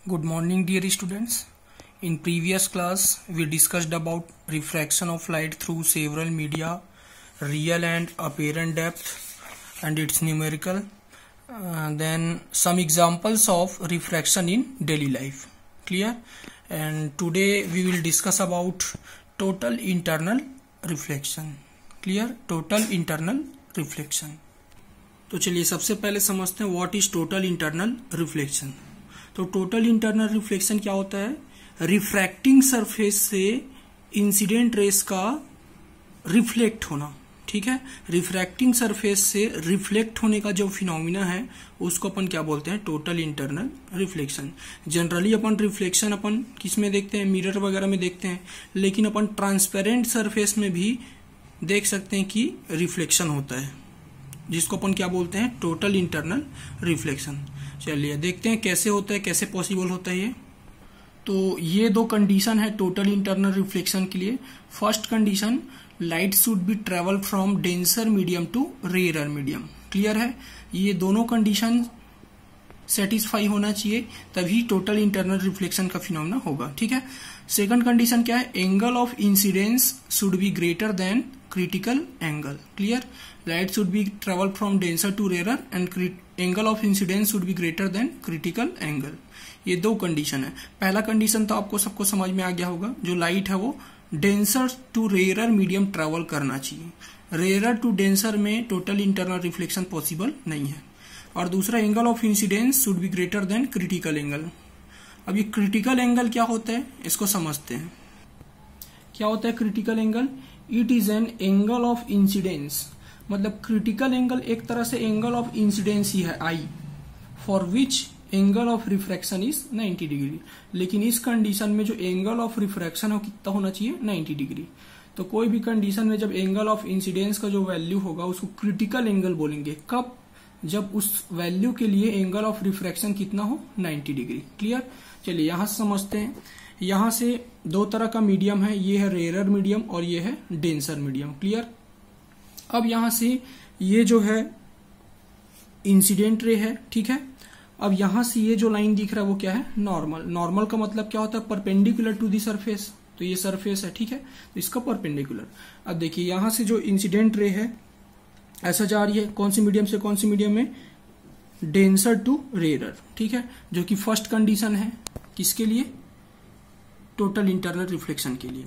Good morning, dear students. In previous class, we discussed about refraction of light through several media, real and apparent depth, and its numerical. Then some examples of refraction in daily life. Clear? And today we will discuss about total internal reflection. Clear? Total internal reflection. तो चलिए सबसे पहले समझते हैं what is total internal reflection. तो total internal reflection क्या होता है? रिफ्रैक्टिंग सरफेस से इंसिडेंट रेस का रिफ्लेक्ट होना। ठीक है, रिफ्रैक्टिंग सरफेस से रिफ्लेक्ट होने का जो फिनोमिना है उसको अपन क्या बोलते हैं? Total internal reflection. जनरली अपन रिफ्लेक्शन अपन किस में देखते हैं? मिरर वगैरह में देखते हैं, लेकिन अपन ट्रांसपेरेंट सरफेस में भी देख सकते हैं कि रिफ्लेक्शन होता है, जिसको अपन क्या बोलते हैं? Total internal reflection. चलिए देखते हैं कैसे होता है, कैसे पॉसिबल होता है ये। तो ये दो कंडीशन है टोटल इंटरनल रिफ्लेक्शन के लिए। First condition, light should be travel from denser medium to rare medium. Clear है? ये दोनों कंडीशन सेटिस्फाई होना चाहिए, तभी टोटल इंटरनल रिफ्लेक्शन का फिनोमेना होगा। ठीक है। सेकंड कंडीशन क्या है? Angle of incidence should be greater than critical angle. Clear? Light should be travel from denser to rare and angle of incidence should be greater than critical angle. ये दो condition है। पहला condition तो आपको सबको समझ में आ गया होगा, जो लाइट है वो denser to rare medium travel करना चाहिए। रेयर टू डेंसर में टोटल इंटरनल रिफ्लेक्शन पॉसिबल नहीं है। और दूसरा, angle of incidence should be greater than critical angle. अब ये क्रिटिकल एंगल क्या होता है इसको समझते हैं। क्या होता है critical angle? It is an angle of incidence. मतलब क्रिटिकल एंगल एक तरह से एंगल ऑफ इंसिडेंस ही है I, for which angle of refraction is 90 degree. लेकिन इस कंडीशन में जो एंगल ऑफ रिफ्रैक्शन हो कितना होना चाहिए? 90 डिग्री। तो कोई भी कंडीशन में जब एंगल ऑफ इंसिडेंस का जो वैल्यू होगा उसको क्रिटिकल एंगल बोलेंगे। कब? जब उस वैल्यू के लिए एंगल ऑफ रिफ्रैक्शन कितना हो? 90 डिग्री। क्लियर? चलिए यहां से समझते हैं। यहां से दो तरह का मीडियम है, ये है रेयर मीडियम और ये है डेंसर मीडियम। क्लियर? अब यहां से ये जो है इंसिडेंट रे है, ठीक है। अब यहां से ये जो लाइन दिख रहा है वो क्या है? नॉर्मल। नॉर्मल का मतलब क्या होता है? Perpendicular to the surface. तो ये सरफेस है, ठीक है, तो इसका परपेंडिकुलर। अब देखिए यहां से जो इंसिडेंट रे है ऐसा जा रही है, कौन सी मीडियम से कौन सी मीडियम में? Denser to rare. ठीक है, जो कि फर्स्ट कंडीशन है किसके लिए? टोटल इंटरनल रिफ्लेक्शन के लिए।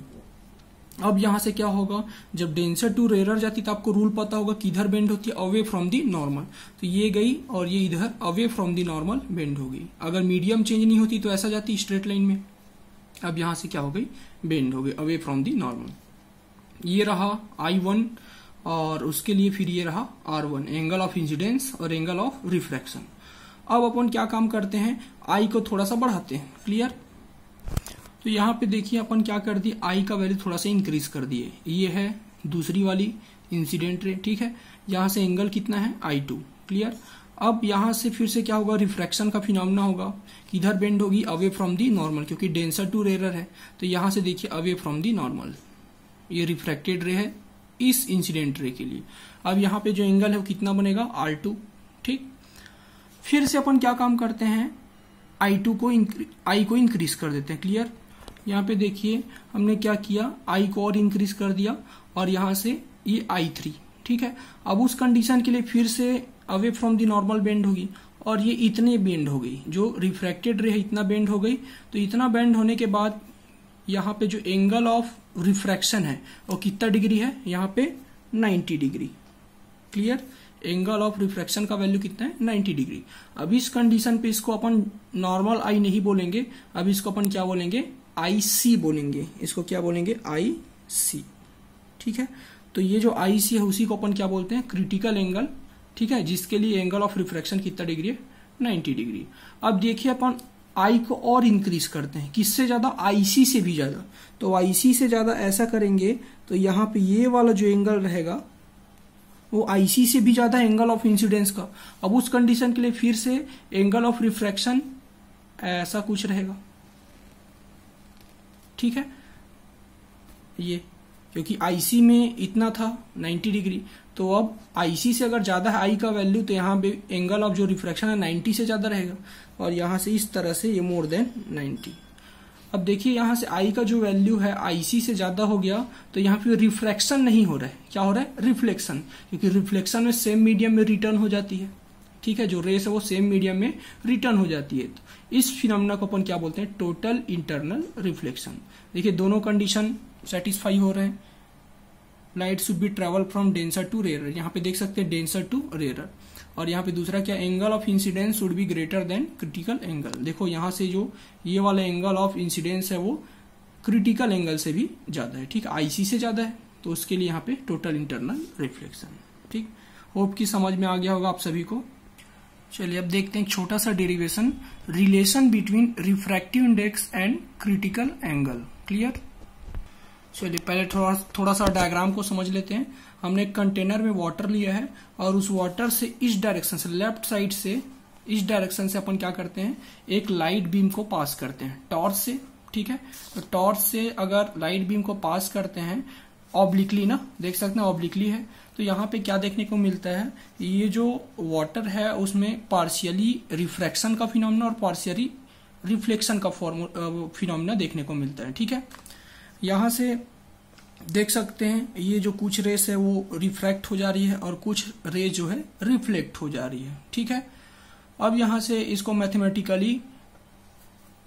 अब यहां से क्या होगा? जब डेंसर टू रेयर जाती तो आपको रूल पता होगा किधर बेंड होती है? Away from the normal. तो ये गई और ये इधर away from the normal bend हो गई। अगर मीडियम चेंज नहीं होती तो ऐसा जाती स्ट्रेट लाइन में। अब यहां से क्या हो गई? बेंड हो गई अवे फ्रॉम दी नॉर्मल। ये रहा I1 और उसके लिए फिर ये रहा R1, एंगल ऑफ इंसिडेंस और एंगल ऑफ रिफ्रैक्शन। अब अपन क्या काम करते हैं? आई को थोड़ा सा बढ़ाते हैं। क्लियर? तो यहाँ पे देखिए अपन क्या कर दिए? आई का वैल्यू थोड़ा सा इंक्रीज कर दिए। ये है दूसरी वाली इंसिडेंट रे, ठीक है। यहाँ से एंगल कितना है? I2। क्लियर? अब यहाँ से फिर से क्या होगा? रिफ्रैक्शन का फिनोमेना होगा। किधर बेंड होगी? अवे फ्रॉम दी नॉर्मल, क्योंकि डेंसर टू रेयर है। तो यहाँ से देखिए अवे फ्रॉम दी नॉर्मल, ये रिफ्रैक्टेड रे है इस इंसिडेंट रे के लिए। अब यहाँ पे जो एंगल है वो कितना बनेगा? R2। ठीक, फिर से अपन क्या काम करते हैं? I2 को आई को इंक्रीज कर देते हैं। क्लियर? यहाँ पे देखिए हमने क्या किया? आई को और इंक्रीज कर दिया और यहाँ से ये I3। ठीक है। अब उस कंडीशन के लिए फिर से away from the normal bend होगी और ये इतने बेंड हो गई, जो रिफ्रैक्टेड रे है इतना बेंड हो गई। तो इतना बेंड होने के बाद यहाँ पे जो एंगल ऑफ रिफ्रैक्शन है वो कितना डिग्री है? यहाँ पे 90 degree. Clear? Angle of refraction का वैल्यू कितना है? 90 डिग्री। अब इस कंडीशन पे इसको अपन नॉर्मल आई नहीं बोलेंगे, अब इसको अपन क्या बोलेंगे? IC बोलेंगे। इसको क्या बोलेंगे? IC। ठीक है। तो ये जो IC है उसी को अपन क्या बोलते हैं? Critical angle. ठीक है, जिसके लिए एंगल ऑफ रिफ्रैक्शन कितना डिग्री है? 90 डिग्री। अब देखिए अपन आई को और इंक्रीज करते हैं। किससे ज्यादा? IC से भी ज्यादा। तो IC से ज्यादा ऐसा करेंगे तो यहाँ पे ये वाला जो एंगल रहेगा वो IC से भी ज्यादा एंगल ऑफ इंसिडेंस का। अब उस कंडीशन के लिए फिर से एंगल ऑफ रिफ्रैक्शन ऐसा कुछ रहेगा। ठीक है, ये क्योंकि आईसी में इतना था 90 डिग्री, तो अब आईसी से अगर ज्यादा है आई का वैल्यू तो यहाँ पे एंगल ऑफ जो रिफ्रैक्शन है 90 से ज्यादा रहेगा, और यहाँ से इस तरह से ये मोर देन 90। अब देखिए यहाँ से आई का जो वैल्यू है आईसी से ज्यादा हो गया, तो यहाँ पे रिफ्रैक्शन नहीं हो रहा है, क्या हो रहा है, रिफ्लेक्शन, क्योंकि रिफ्लेक्शन में सेम मीडियम में रिटर्न हो जाती है, ठीक है, जो रेस है वो सेम मीडियम में रिटर्न हो जाती है। तो इस फिनोमेना को अपन क्या बोलते हैं, टोटल इंटरनल रिफ्लेक्शन। देखिए दोनों कंडीशन सेटिस्फाई हो रहे हैं। Light should be travel from denser to rare, यहाँ पे देख सकते हैं डेंसर टू रेयर, और यहाँ पे दूसरा क्या, angle of incidence should be greater than critical angle. देखो यहाँ से जो ये वाला एंगल ऑफ इंसिडेंस है वो क्रिटिकल एंगल से भी ज्यादा है, ठीक, आईसी से ज्यादा है, तो उसके लिए यहाँ पे टोटल इंटरनल रिफ्लेक्शन। ठीक, होप की समझ में आ गया होगा आप सभी को। चलिए अब देखते हैं एक छोटा सा derivation, relation between refractive index and critical angle. Clear. चलिए पहले थोड़ा सा डायग्राम को समझ लेते हैं। हमने एक कंटेनर में वाटर लिया है और उस वाटर से इस डायरेक्शन से, लेफ्ट साइड से इस डायरेक्शन से अपन क्या करते हैं, एक लाइट बीम को पास करते हैं टॉर्च से, ठीक है। तो टॉर्च से अगर लाइट बीम को पास करते हैं ऑब्लिकली ना, देख सकते हैं ऑब्लिकली है, तो यहाँ पे क्या देखने को मिलता है, ये जो वाटर है उसमें पार्शियली रिफ्रैक्शन का फिनोमेना और पार्शियली रिफ्लेक्शन का फिनोमेना देखने को मिलता है, ठीक है। यहाँ से देख सकते हैं ये जो कुछ रेस है वो रिफ्रैक्ट हो जा रही है और कुछ रे जो है रिफ्लेक्ट हो जा रही है, ठीक है। अब यहाँ से इसको मैथमेटिकली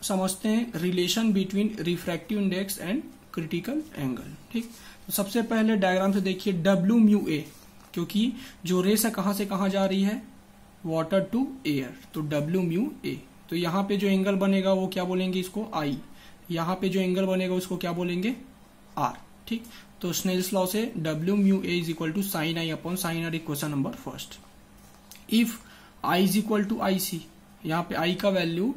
समझते हैं, relation between refractive index and critical angle. ठीक, तो सबसे पहले डायग्राम से देखिए डब्ल्यू म्यू ए, क्योंकि जो रेस है कहां से कहां जा रही है, वाटर टू एयर, तो डब्ल्यू म्यू ए। तो यहाँ पे जो एंगल बनेगा वो क्या बोलेंगे, इसको आई, यहाँ पे जो एंगल बनेगा उसको क्या बोलेंगे, आर। ठीक, तो स्नेल्स लॉ से W mu A is equal to sine I upon sine R, equation number first. If I is equal to I C, यहाँ पे आई का वैल्यू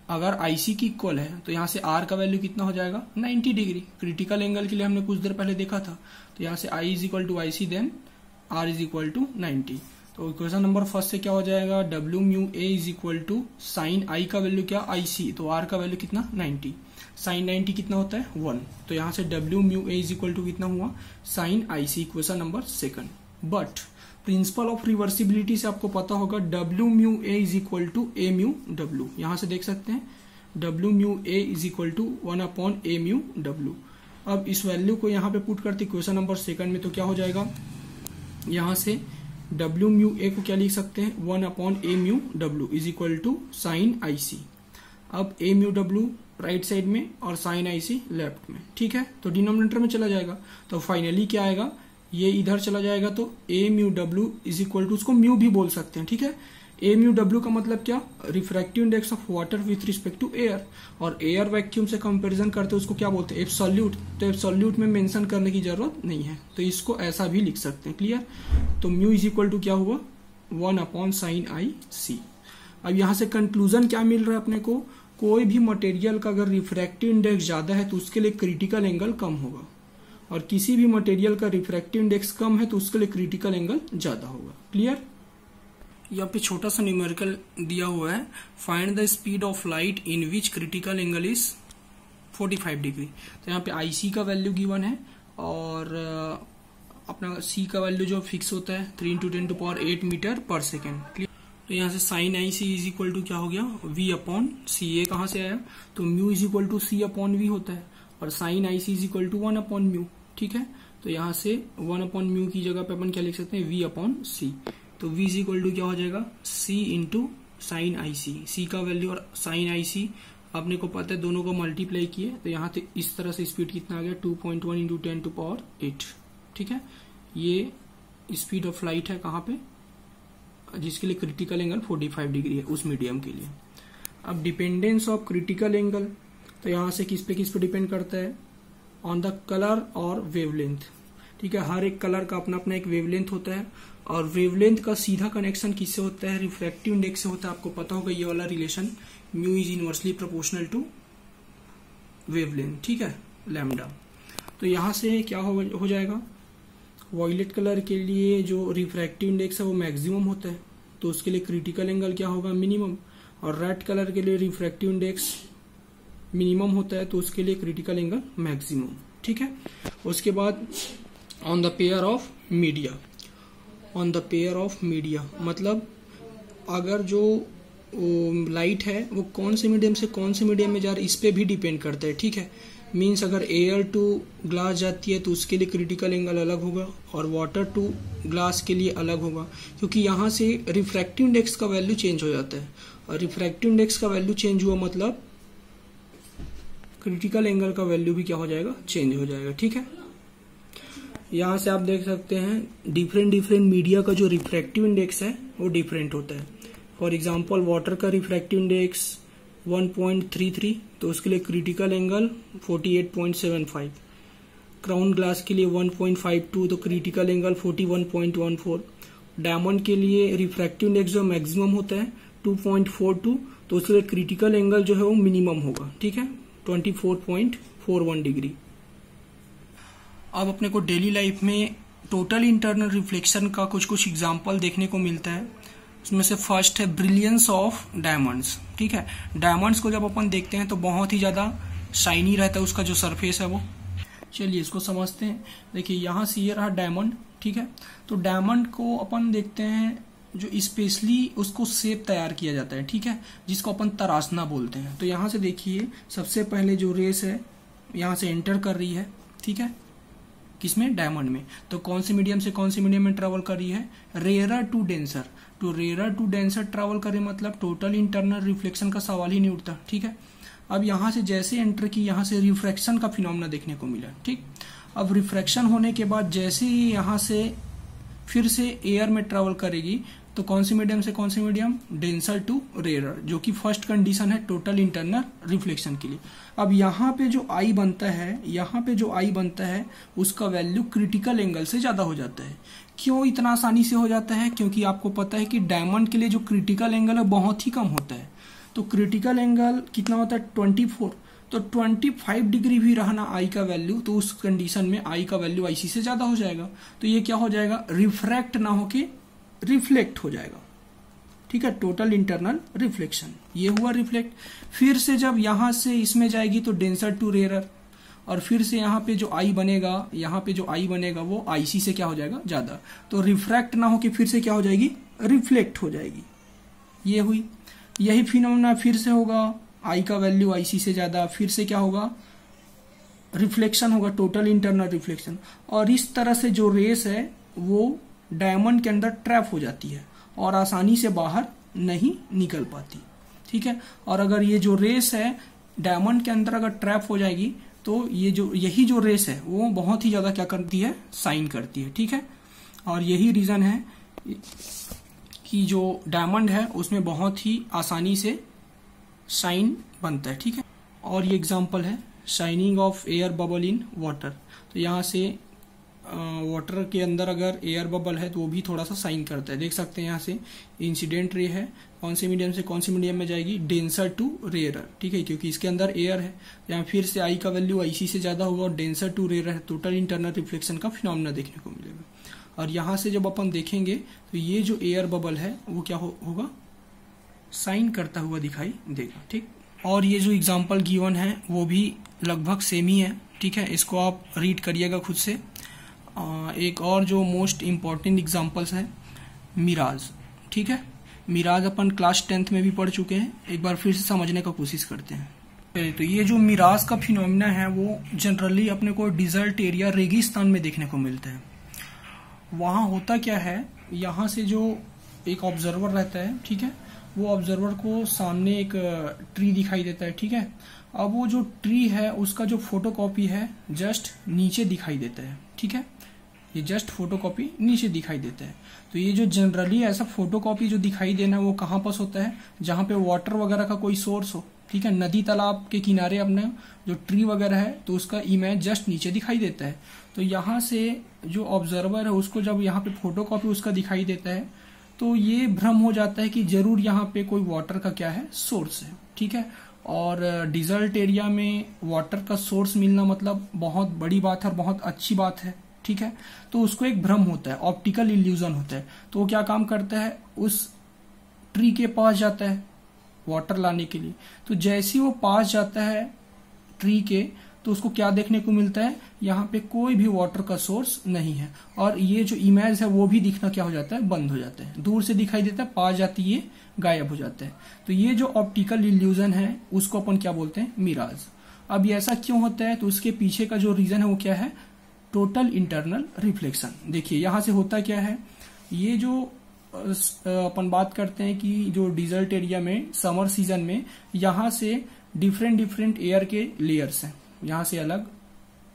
अगर आईसी की इक्वल है तो यहाँ से आर का वैल्यू कितना हो जाएगा, 90 डिग्री। क्रिटिकल एंगल के लिए हमने कुछ देर पहले देखा था, तो यहाँ से I is equal to I C then R is equal to 90। तो इक्वेशन नंबर फर्स्ट से क्या हो जाएगा, W mu A is equal to sine I का वैल्यू क्या, आई सी, तो आर का वैल्यू कितना 90, साइन 90 कितना होता है 1, तो यहाँ से W mu A is equal to कितना हुआ, sine I C, equation number second. But principle of reversibility से आपको पता होगा W mu A is equal to A mu W, यहां से देख सकते हैं W mu A is equal to 1 upon A mu W. अब इस वैल्यू को यहाँ पे पुट करते क्वेश्चन नंबर सेकंड में, तो क्या हो जाएगा, यहाँ से डब्ल्यू म्यू ए को क्या लिख सकते हैं, 1 upon A mu W is equal to sine I C. अब A mu W right side में और साइन आई सी लेफ्ट में, ठीक है, तो डिनोमिनेटर में चला जाएगा, तो फाइनली क्या आएगा, ये इधर चला जाएगा, तो A mu W is equal to, उसको म्यू भी बोल सकते हैं, ठीक है। ए म्यू डब्ल्यू का मतलब क्या, refractive index of water with respect to air, और एयर वैक्यूम से कंपैरिजन करते हैं उसको क्या बोलते हैं, एब्सोल्यूट। तो एब्सोल्यूट में मेंशन करने की जरूरत नहीं है, तो इसको ऐसा भी लिख सकते हैं, क्लियर। तो म्यू इज इक्वल टू क्या हुआ, 1 अपॉन साइन आई सी। अब यहां से कंक्लूजन क्या मिल रहा है अपने को, कोई भी मटेरियल का अगर रिफ्रैक्टिव इंडेक्स ज्यादा है तो उसके लिए क्रिटिकल एंगल कम होगा, और किसी भी मटेरियल का रिफ्रैक्टिव इंडेक्स कम है तो उसके लिए क्रिटिकल एंगल ज्यादा होगा, क्लियर। यहाँ पे छोटा सा न्यूमेरिकल दिया हुआ है, find the speed of light in which critical angle is 45 degree. तो यहाँ पे आई सी का वैल्यू गिवन है और अपना सी का वैल्यू जो फिक्स होता है 3 × 10⁸ मीटर पर सेकेंड, क्लियर। तो यहाँ से sine I C is equal to क्या हो गया, वी अपॉन सी। ए कहाँ से आया, तो mu is equal to C upon V होता है, और sine I C is equal to 1 upon mu, ठीक है। तो यहाँ से 1 अपॉन म्यू की जगह पे अपन क्या लिख सकते हैं, वी अपॉन सी। तो वी इज इक्वल टू क्या हो जाएगा, सी इंटू साइन आई सी। सी का वैल्यू और साइन आई सी आपने को पता है, दोनों को मल्टीप्लाई किए, तो यहाँ से इस तरह से स्पीड कितना आ गया, 2.1 × 10⁸, ठीक है। ये स्पीड ऑफ लाइट है कहाँ पे, जिसके लिए क्रिटिकल एंगल 45 डिग्री है उस मीडियम के लिए। अब डिपेंडेंस ऑफ क्रिटिकल एंगल, तो यहाँ से किस पे डिपेंड करता है, ऑन द कलर और वेवलेंथ, ठीक है। हर एक कलर का अपना अपना एक वेवलेंथ होता है, और वेवलेंथ का सीधा कनेक्शन किससे होता है, रिफ्रैक्टिव इंडेक्स से होता है। आपको पता होगा ये वाला relation, mu is inversely proportional to wavelength, ठीक है, लैम्डा। तो यहाँ से क्या हो जाएगा, वॉयलेट कलर के लिए जो रिफ्रैक्टिव इंडेक्स है वो मैक्सिमम होता है, तो उसके लिए क्रिटिकल एंगल क्या होगा, मिनिमम। और रेड कलर के लिए रिफ्रैक्टिव इंडेक्स मिनिमम होता है, तो उसके लिए क्रिटिकल एंगल मैक्सिमम, ठीक है। उसके बाद on the pair of media, on the pair of media मतलब अगर जो लाइट है वो कौन से मीडियम से कौन से मीडियम में जा रहा है इस पे भी डिपेंड करता है, ठीक है। मीन्स अगर एयर टू ग्लास जाती है तो उसके लिए क्रिटिकल एंगल अलग होगा और वाटर टू ग्लास के लिए अलग होगा, क्योंकि यहाँ से रिफ्रैक्टिव इंडेक्स का वैल्यू चेंज हो जाता है और रिफ्रैक्टिव इंडेक्स का वैल्यू चेंज हुआ मतलब क्रिटिकल एंगल का वैल्यू भी क्या हो जाएगा, चेंज हो जाएगा, ठीक है। यहाँ से आप देख सकते हैं डिफरेंट मीडिया का जो रिफ्रैक्टिव इंडेक्स है वो डिफरेंट होता है। फॉर एग्जांपल वाटर का रिफ्रैक्टिव इंडेक्स 1.33 तो उसके लिए क्रिटिकल एंगल 48.75, क्राउन ग्लास के लिए 1.52 तो क्रिटिकल एंगल 41.14, डायमंड के लिए रिफ्रैक्टिव इंडेक्स जो मैक्सिमम होता है 2.42 तो उसके लिए क्रिटिकल एंगल जो है वो मिनिमम होगा, ठीक है, 24.41 डिग्री। अब अपने को डेली लाइफ में टोटल इंटरनल रिफ्लेक्शन का कुछ एग्जाम्पल देखने को मिलता है। उसमें से फर्स्ट है ब्रिलियंस ऑफ डायमंड्स, ठीक है। डायमंड्स को जब अपन देखते हैं तो बहुत ही ज्यादा शाइनी रहता है उसका जो सरफेस है वो। चलिए इसको समझते हैं। देखिए यहाँ से ये रहा डायमंड, ठीक है। तो डायमंड को अपन देखते हैं जो स्पेशली उसको शेप तैयार किया जाता है, ठीक है, जिसको अपन तराशना बोलते हैं। तो यहाँ से देखिए सबसे पहले जो रेस है यहाँ से एंटर कर रही है, ठीक है, किसमें, डायमंड में। तो कौन से मीडियम से कौन से मीडियम में ट्रेवल कर रही है, रेयर टू डेंसर। तो रेयर टू डेंसर ट्रेवल करे मतलब टोटल इंटरनल रिफ्लेक्शन का सवाल ही नहीं उठता, ठीक है। अब यहाँ से जैसे एंटर की यहाँ से रिफ्रैक्शन का फिनोमेना देखने को मिला, ठीक। अब रिफ्रैक्शन होने के बाद जैसे ही यहाँ से फिर से एयर में ट्रेवल करेगी तो कौन से मीडियम से कौन से मीडियम, डेंसर टू रेयर, जो कि फर्स्ट कंडीशन है टोटल इंटरनल रिफ्लेक्शन के लिए। अब यहाँ पे जो आई बनता है, यहाँ पे जो आई बनता है उसका वैल्यू क्रिटिकल एंगल से ज्यादा हो जाता है। क्यों इतना आसानी से हो जाता है, क्योंकि आपको पता है कि डायमंड के लिए जो क्रिटिकल एंगल है बहुत ही कम होता है। तो क्रिटिकल एंगल कितना होता है, 24, तो 25 डिग्री भी रहना आई का वैल्यू, तो उस कंडीशन में आई का वैल्यू आईसी से ज्यादा हो जाएगा। तो ये क्या हो जाएगा, रिफ्रैक्ट ना होके रिफ्लेक्ट हो जाएगा, ठीक है, टोटल इंटरनल रिफ्लेक्शन। ये हुआ रिफ्लेक्ट। फिर से जब यहां से इसमें जाएगी तो डेंसर टू रेयर, और फिर से यहाँ पे जो आई बनेगा, यहाँ पे जो आई बनेगा वो आईसी से क्या हो जाएगा, ज्यादा। तो रिफ्रैक्ट ना होके फिर से क्या हो जाएगी, रिफ्लेक्ट हो जाएगी। ये हुई। यही फिनोमेना फिर से होगा, आई का वैल्यू आईसी से ज्यादा, फिर से क्या होगा, रिफ्लेक्शन होगा, टोटल इंटरनल रिफ्लेक्शन। और इस तरह से जो रेस है वो डायमंड के अंदर ट्रैप हो जाती है और आसानी से बाहर नहीं निकल पाती, ठीक है। और अगर ये जो रेस है डायमंड के अंदर अगर ट्रैप हो जाएगी तो यही जो रेस है वो बहुत ही ज्यादा क्या करती है, साइन करती है, ठीक है। और यही रीजन है कि जो डायमंड है उसमें बहुत ही आसानी से शाइन बनता है, ठीक है। और ये एग्जांपल है shining of air bubble in water. तो यहाँ से वाटर के अंदर अगर एयर बबल है तो वो भी थोड़ा सा साइन करता है। देख सकते हैं यहाँ से इंसिडेंट रे है, कौन से मीडियम से कौन से मीडियम में जाएगी, डेंसर टू रेयर, ठीक है, क्योंकि इसके अंदर एयर है। यहाँ फिर से आई का वैल्यू आईसी से ज्यादा होगा और डेंसर टू रेयर है, टोटल इंटरनल रिफ्लेक्शन का फिनोमेना देखने को मिलेगा। और यहाँ से जब अपन देखेंगे तो ये जो एयर बबल है वो क्या होगा, साइन करता हुआ दिखाई देगा, ठीक। और ये जो एग्जाम्पल गिवन है वो भी लगभग सेम ही है, ठीक है, इसको आप रीड करिएगा खुद से। एक और जो मोस्ट इम्पॉर्टेंट एग्जाम्पल्स है मिराज, ठीक है। मिराज अपन क्लास 10th में भी पढ़ चुके हैं, एक बार फिर से समझने का कोशिश करते हैं। तो ये जो मिराज का फिनोमेना है वो जनरली अपने को डिजर्ट एरिया, रेगिस्तान में देखने को मिलता है। वहाँ होता क्या है, यहाँ से जो एक ऑब्जर्वर रहता है, ठीक है, वो ऑब्जर्वर को सामने एक ट्री दिखाई देता है, ठीक है। अब वो जो ट्री है उसका जो फोटोकॉपी है जस्ट नीचे दिखाई देता है, ठीक है, ये जस्ट फोटोकॉपी नीचे दिखाई देता है। तो ये जो जनरली ऐसा फोटोकॉपी जो दिखाई देना वो कहाँ पास होता है, जहाँ पे वाटर वगैरह का कोई सोर्स हो, ठीक है, नदी तालाब के किनारे अपने जो ट्री वगैरह है तो उसका इमेज जस्ट नीचे दिखाई देता है। तो यहाँ से जो ऑब्जर्वर है उसको जब यहाँ पे फोटोकॉपी उसका दिखाई देता है तो ये भ्रम हो जाता है कि जरूर यहाँ पे कोई वाटर का क्या है, सोर्स है, ठीक है। और डिजर्ट एरिया में वाटर का सोर्स मिलना मतलब बहुत बड़ी बात है और बहुत अच्छी बात है, ठीक है। तो उसको एक भ्रम होता है, ऑप्टिकल इल्यूजन होता है। तो वो क्या काम करता है, उस ट्री के पास जाता है वाटर लाने के लिए। तो जैसे ही वो पास जाता है ट्री के तो उसको क्या देखने को मिलता है, यहाँ पे कोई भी वाटर का सोर्स नहीं है और ये जो इमेज है वो भी दिखना क्या हो जाता है, बंद हो जाता है। दूर से दिखाई देता है, पास जाती ये गायब हो जाता है। तो ये जो ऑप्टिकल इल्यूजन है उसको अपन क्या बोलते हैं, मिराज। अब ये ऐसा क्यों होता है, तो उसके पीछे का जो रीजन है वो क्या है, टोटल इंटरनल रिफ्लेक्शन। देखिए यहां से होता क्या है, ये जो अपन बात करते हैं कि जो डिजर्ट एरिया में समर सीजन में यहां से डिफरेंट एयर के लेयर्स हैं, यहां से अलग,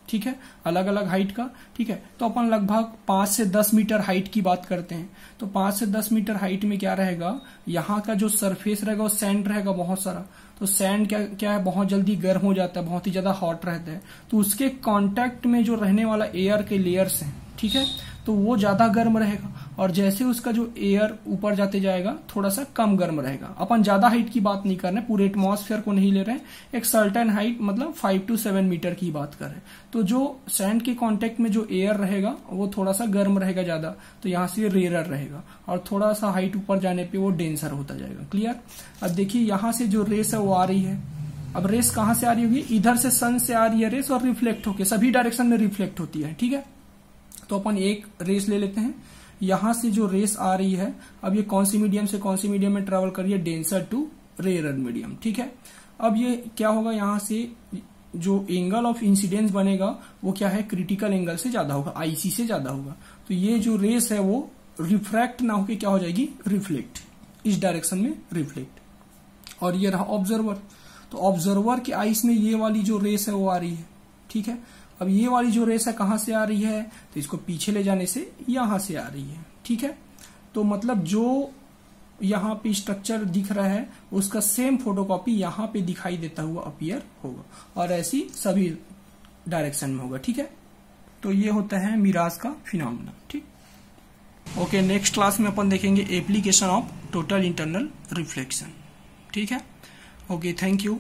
ठीक है, अलग अलग हाइट का, ठीक है। तो अपन लगभग 5 से 10 मीटर हाइट की बात करते हैं। तो 5 से 10 मीटर हाइट में क्या रहेगा, यहाँ का जो सरफेस रहेगा वो सैंड रहेगा बहुत सारा। तो सैंड क्या है, बहुत जल्दी गर्म हो जाता है, बहुत ही ज्यादा हॉट रहता है। तो उसके कांटेक्ट में जो रहने वाला एयर के लेयर्स हैं, ठीक है, तो वो ज्यादा गर्म रहेगा और जैसे उसका जो एयर ऊपर जाते जाएगा थोड़ा सा कम गर्म रहेगा। अपन ज्यादा हाइट की बात नहीं कर रहे, पूरे एटमॉस्फेयर को नहीं ले रहे हैं, एक सर्टेन हाइट मतलब 5 to 7 मीटर की बात कर रहे हैं। तो जो सैंड के कांटेक्ट में जो एयर रहेगा वो थोड़ा सा गर्म रहेगा ज्यादा, तो यहाँ से रेयर रहेगा और थोड़ा सा हाइट ऊपर जाने पे वो डेंसर होता जाएगा। क्लियर। अब देखिए यहाँ से जो रेस है वो आ रही है। अब रेस कहाँ से आ रही होगी, इधर से सन से आ रही है रेस और रिफ्लेक्ट होके सभी डायरेक्शन में रिफ्लेक्ट होती है, ठीक है। तो अपन एक रेस ले लेते हैं, यहां से जो रेस आ रही है, अब ये कौन सी मीडियम से कौन सी मीडियम में ट्रेवल कर रही है, डेंसर टू रेयर मीडियम, ठीक है। अब ये क्या होगा, यहां से जो एंगल ऑफ इंसिडेंस बनेगा वो क्या है, क्रिटिकल एंगल से ज्यादा होगा, आईसी से ज्यादा होगा। तो ये जो रेस है वो रिफ्रैक्ट ना होके क्या हो जाएगी, रिफ्लेक्ट, इस डायरेक्शन में रिफ्लेक्ट। और ये रहा ऑब्जर्वर, तो ऑब्जर्वर के आईस में ये वाली जो रेस है वो आ रही है, ठीक है। अब ये वाली जो रेस है कहां से आ रही है, तो इसको पीछे ले जाने से यहां से आ रही है, ठीक है। तो मतलब जो यहाँ पे स्ट्रक्चर दिख रहा है उसका सेम फोटोकॉपी यहाँ पे दिखाई देता हुआ अपीयर होगा और ऐसी सभी डायरेक्शन में होगा, ठीक है। तो ये होता है मिराज का फिनोमेना, ठीक। ओके, नेक्स्ट क्लास में अपन देखेंगे application of total internal reflection, ठीक है। Okay, thank you.